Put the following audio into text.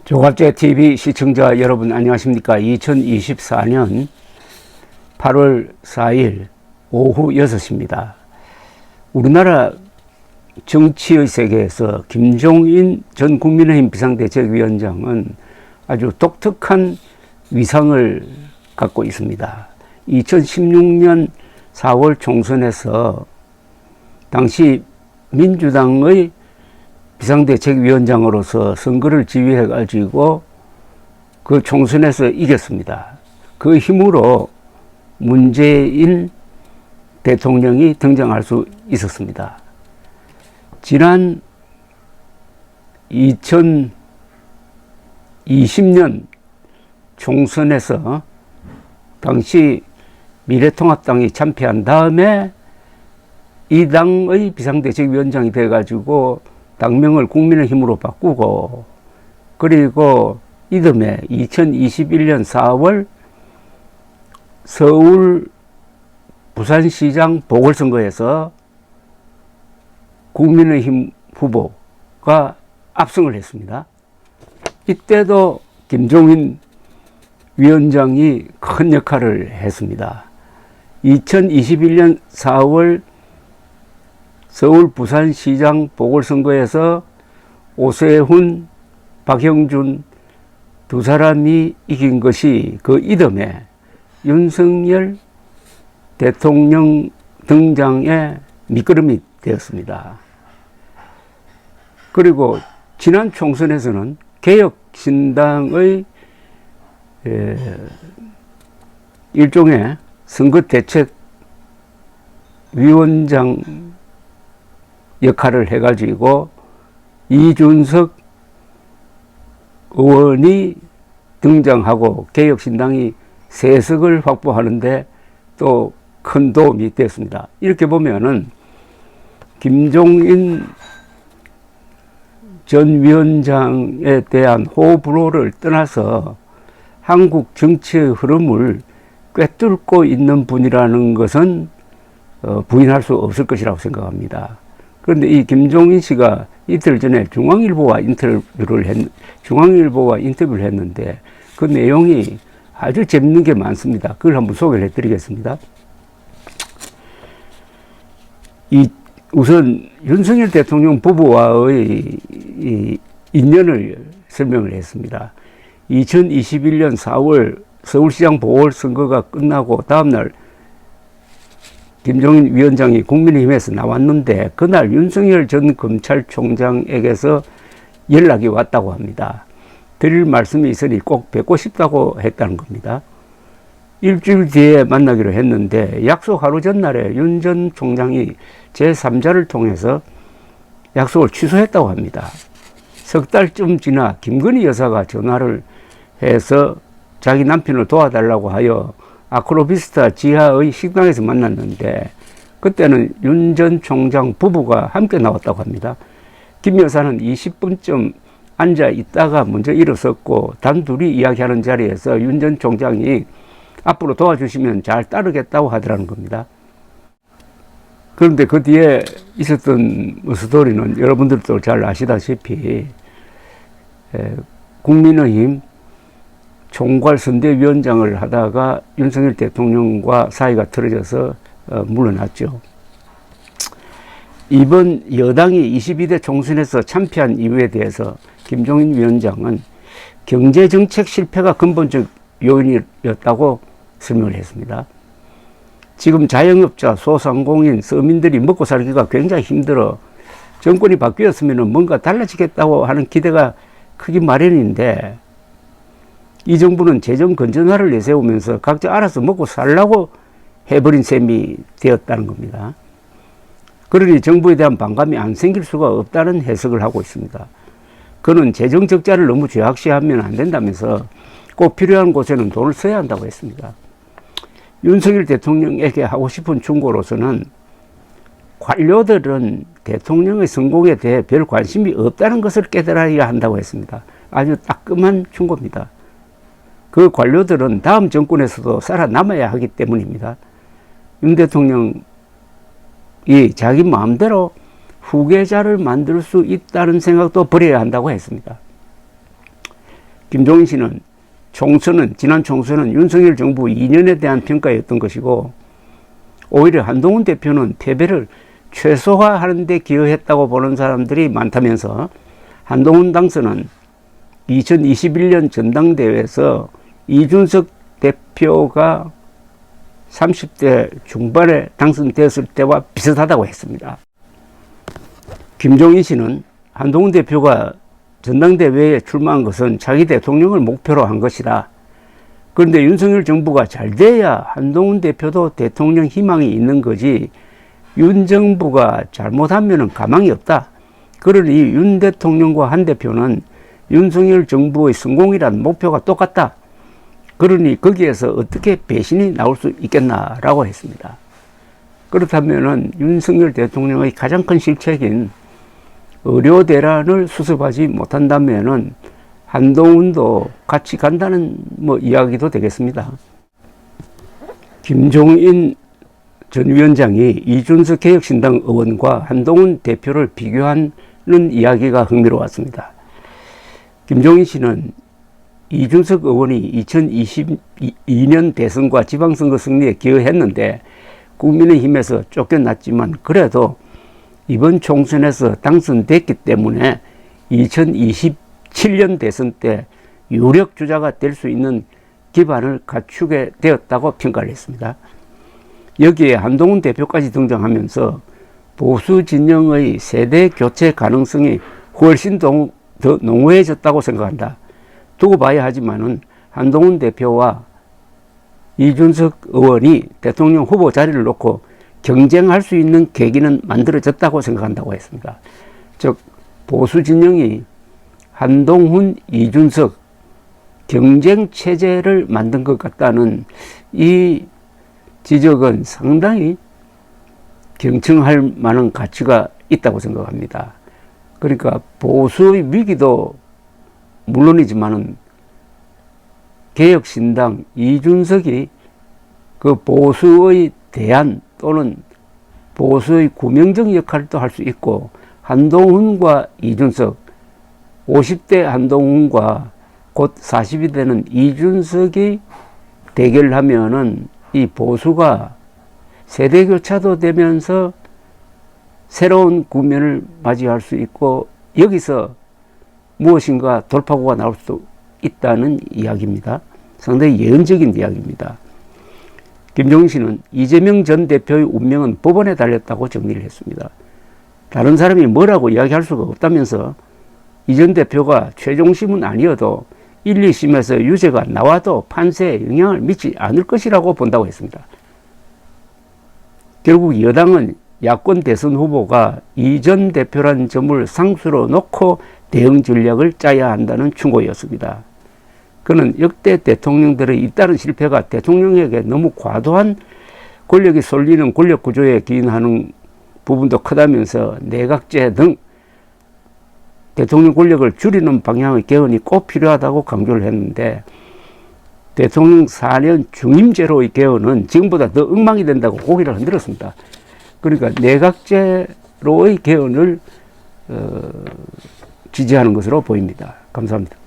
조갑제TV 시청자 여러분 안녕하십니까. 2024년 8월 4일 오후 6시입니다. 우리나라 정치의 세계에서 김종인 전 국민의힘 비상대책위원장은 아주 독특한 위상을 갖고 있습니다. 2016년 4월 총선에서 당시 민주당의 비상대책위원장으로서 선거를 지휘해 가지고 그 총선에서 이겼습니다. 그 힘으로 문재인 대통령이 등장할 수 있었습니다. 지난 2020년 총선에서 당시 미래통합당이 참패한 다음에 이 당의 비상대책위원장이 돼 가지고 당명을 국민의힘으로 바꾸고, 그리고 이듬해 2021년 4월 서울 부산시장 보궐선거에서 국민의힘 후보가 압승을 했습니다. 이때도 김종인 위원장이 큰 역할을 했습니다. 2021년 4월 서울 부산시장 보궐선거에서 오세훈, 박형준 두 사람이 이긴 것이 그 이듬해 윤석열 대통령 등장의 밑거름이 되었습니다. 그리고 지난 총선에서는 개혁신당의 일종의 선거대책위원장 역할을 해가지고 이준석 의원이 등장하고 개혁신당이 3석을 확보하는데 또 큰 도움이 됐습니다. 이렇게 보면은 김종인 전 위원장에 대한 호불호를 떠나서 한국 정치의 흐름을 꿰뚫고 있는 분이라는 것은 부인할 수 없을 것이라고 생각합니다. 그런데 이 김종인 씨가 이틀 전에 중앙일보와 인터뷰를 했는데 그 내용이 아주 재밌는 게 많습니다. 그걸 한번 소개를 해드리겠습니다. 우선 윤석열 대통령 부부와의 인연을 설명을 했습니다. 2021년 4월 서울시장 보궐선거가 끝나고 다음날 김종인 위원장이 국민의힘에서 나왔는데 그날 윤석열 전 검찰총장에게서 연락이 왔다고 합니다. 드릴 말씀이 있으니 꼭 뵙고 싶다고 했다는 겁니다. 일주일 뒤에 만나기로 했는데 약속 하루 전날에 윤 전 총장이 제3자를 통해서 약속을 취소했다고 합니다. 석 달쯤 지나 김건희 여사가 전화를 해서 자기 남편을 도와달라고 하여 아크로비스타 지하의 식당에서 만났는데 그때는 윤 전 총장 부부가 함께 나왔다고 합니다. 김 여사는 20분쯤 앉아 있다가 먼저 일어섰고 단둘이 이야기하는 자리에서 윤 전 총장이 앞으로 도와주시면 잘 따르겠다고 하더라는 겁니다. 그런데 그 뒤에 있었던 스토리는 여러분들도 잘 아시다시피 국민의힘 총괄선대위원장을 하다가 윤석열 대통령과 사이가 틀어져서 물러났죠. 이번 여당이 22대 총선에서 참패한 이유에 대해서 김종인 위원장은 경제정책 실패가 근본적 요인이었다고 설명을 했습니다. 지금 자영업자, 소상공인, 서민들이 먹고 살기가 굉장히 힘들어 정권이 바뀌었으면 뭔가 달라지겠다고 하는 기대가 크기 마련인데 이 정부는 재정 건전화를 내세우면서 각자 알아서 먹고 살라고 해버린 셈이 되었다는 겁니다. 그러니 정부에 대한 반감이 안 생길 수가 없다는 해석을 하고 있습니다. 그는 재정 적자를 너무 죄악시하면 안 된다면서 꼭 필요한 곳에는 돈을 써야 한다고 했습니다. 윤석열 대통령에게 하고 싶은 충고로서는 관료들은 대통령의 성공에 대해 별 관심이 없다는 것을 깨달아야 한다고 했습니다. 아주 따끔한 충고입니다. 그 관료들은 다음 정권에서도 살아남아야 하기 때문입니다. 윤 대통령이 자기 마음대로 후계자를 만들 수 있다는 생각도 버려야 한다고 했습니다. 김종인 씨는 지난 총선은 윤석열 정부 2년에 대한 평가였던 것이고, 오히려 한동훈 대표는 패배를 최소화하는 데 기여했다고 보는 사람들이 많다면서, 한동훈 당선은 2021년 전당대회에서 이준석 대표가 30대 중반에 당선되었을 때와 비슷하다고 했습니다. 김종인 씨는 한동훈 대표가 전당대회에 출마한 것은 자기 대통령을 목표로 한 것이다. 그런데 윤석열 정부가 잘 돼야 한동훈 대표도 대통령 희망이 있는 거지, 윤 정부가 잘못하면 가망이 없다. 그러니 윤 대통령과 한 대표는 윤석열 정부의 성공이란 목표가 똑같다. 그러니 거기에서 어떻게 배신이 나올 수 있겠나라고 했습니다. 그렇다면 윤석열 대통령의 가장 큰 실책인 의료 대란을 수습하지 못한다면 한동훈도 같이 간다는 이야기도 되겠습니다. 김종인 전 위원장이 이준석 개혁신당 의원과 한동훈 대표를 비교하는 이야기가 흥미로웠습니다. 김종인 씨는 이준석 의원이 2022년 대선과 지방선거 승리에 기여했는데 국민의힘에서 쫓겨났지만 그래도 이번 총선에서 당선됐기 때문에 2027년 대선 때 유력 주자가 될 수 있는 기반을 갖추게 되었다고 평가를 했습니다. 여기에 한동훈 대표까지 등장하면서 보수 진영의 세대 교체 가능성이 훨씬 더 농후해졌다고 생각한다. 두고 봐야 하지만은 한동훈 대표와 이준석 의원이 대통령 후보 자리를 놓고 경쟁할 수 있는 계기는 만들어졌다고 생각한다고 했습니다. 즉 보수 진영이 한동훈, 이준석 경쟁 체제를 만든 것 같다는 이 지적은 상당히 경청할 만한 가치가 있다고 생각합니다. 그러니까 보수의 위기도 물론이지만은 개혁신당 이준석이 그 보수의 대안 또는 보수의 구명적 역할도 할 수 있고, 한동훈과 이준석, 50대 한동훈과 곧 40이 되는 이준석이 대결하면은 이 보수가 세대교차도 되면서 새로운 국면을 맞이할 수 있고, 여기서 무엇인가 돌파구가 나올 수도 있다는 이야기입니다. 상당히 예언적인 이야기입니다. 김종인 씨는 이재명 전 대표의 운명은 법원에 달렸다고 정리를 했습니다. 다른 사람이 뭐라고 이야기할 수가 없다면서 이 전 대표가 최종심은 아니어도 1, 2심에서 유죄가 나와도 판세에 영향을 미치지 않을 것이라고 본다고 했습니다. 결국 여당은 야권 대선 후보가 이 전 대표란 점을 상수로 놓고 대응 전략을 짜야 한다는 충고였습니다. 그는 역대 대통령들의 잇따른 실패가 대통령에게 너무 과도한 권력이 쏠리는 권력 구조에 기인하는 부분도 크다면서 내각제 등 대통령 권력을 줄이는 방향의 개헌이 꼭 필요하다고 강조를 했는데, 대통령 4년 중임제로의 개헌은 지금보다 더 엉망이 된다고 고개를 흔들었습니다. 그러니까 내각제로의 개헌을 지지하는 것으로 보입니다. 감사합니다.